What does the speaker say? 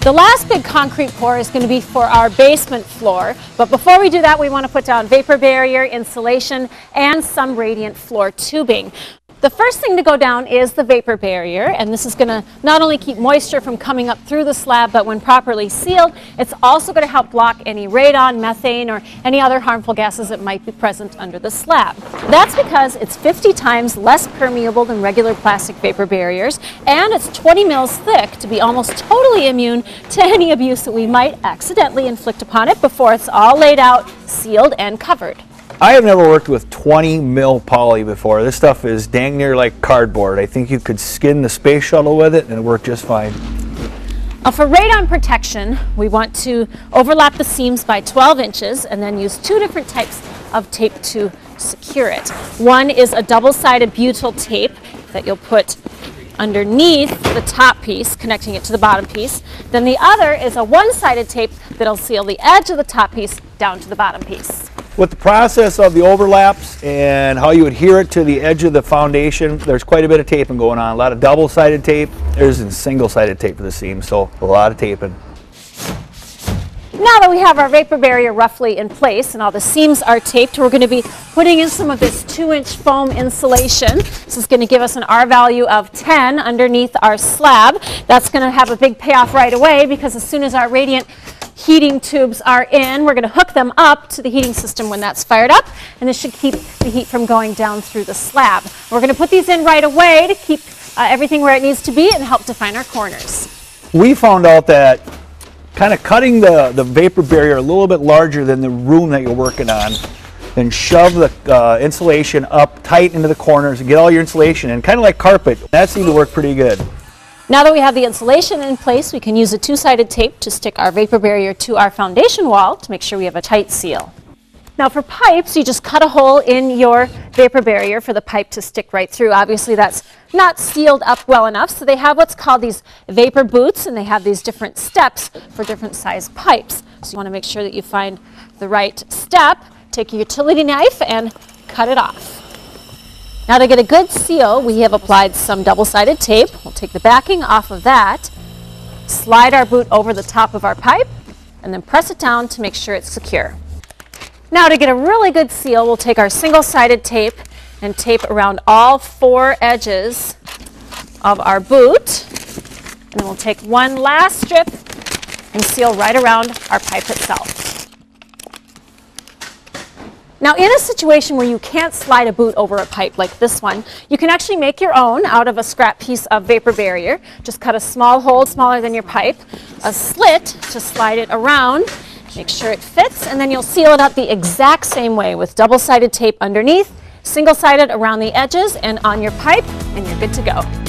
The last big concrete pour is going to be for our basement floor, but before we do that, we want to put down vapor barrier, insulation, and some radiant floor tubing. The first thing to go down is the vapor barrier, and this is going to not only keep moisture from coming up through the slab, but when properly sealed, it's also going to help block any radon, methane, or any other harmful gases that might be present under the slab. That's because it's 50 times less permeable than regular plastic vapor barriers, and it's 20 mils thick to be almost totally immune to any abuse that we might accidentally inflict upon it before it's all laid out, sealed, and covered. I have never worked with 20 mil poly before. This stuff is dang near like cardboard. I think you could skin the space shuttle with it and it'll work just fine. Now for radon protection, we want to overlap the seams by 12 inches and then use two different types of tape to secure it. One is a double-sided butyl tape that you'll put underneath the top piece, connecting it to the bottom piece. Then the other is a one-sided tape that'll seal the edge of the top piece down to the bottom piece. With the process of the overlaps and how you adhere it to the edge of the foundation, there's quite a bit of taping going on. A lot of double-sided tape. There's a single-sided tape for the seam, so a lot of taping. Now that we have our vapor barrier roughly in place and all the seams are taped, we're going to be putting in some of this 2-inch foam insulation. This is going to give us an R value of 10 underneath our slab. That's going to have a big payoff right away because as soon as our radiant heating tubes are in, we're going to hook them up to the heating system when that's fired up, and this should keep the heat from going down through the slab. We're going to put these in right away to keep everything where it needs to be and help define our corners. We found out that kind of cutting the vapor barrier a little bit larger than the room that you're working on, then shove the insulation up tight into the corners and get all your insulation in, kind of like carpet. That seemed to work pretty good. Now that we have the insulation in place, we can use a two-sided tape to stick our vapor barrier to our foundation wall to make sure we have a tight seal. Now for pipes, you just cut a hole in your vapor barrier for the pipe to stick right through. Obviously that's not sealed up well enough, so they have what's called these vapor boots, and they have these different steps for different size pipes. So you want to make sure that you find the right step, take your utility knife and cut it off. Now to get a good seal, we have applied some double-sided tape. We'll take the backing off of that, slide our boot over the top of our pipe, and then press it down to make sure it's secure. Now to get a really good seal, we'll take our single-sided tape and tape around all 4 edges of our boot. And then we'll take one last strip and seal right around our pipe itself. Now in a situation where you can't slide a boot over a pipe like this one, you can actually make your own out of a scrap piece of vapor barrier. Just cut a small hole smaller than your pipe, a slit to slide it around, make sure it fits, and then you'll seal it up the exact same way with double-sided tape underneath, single-sided around the edges and on your pipe, and you're good to go.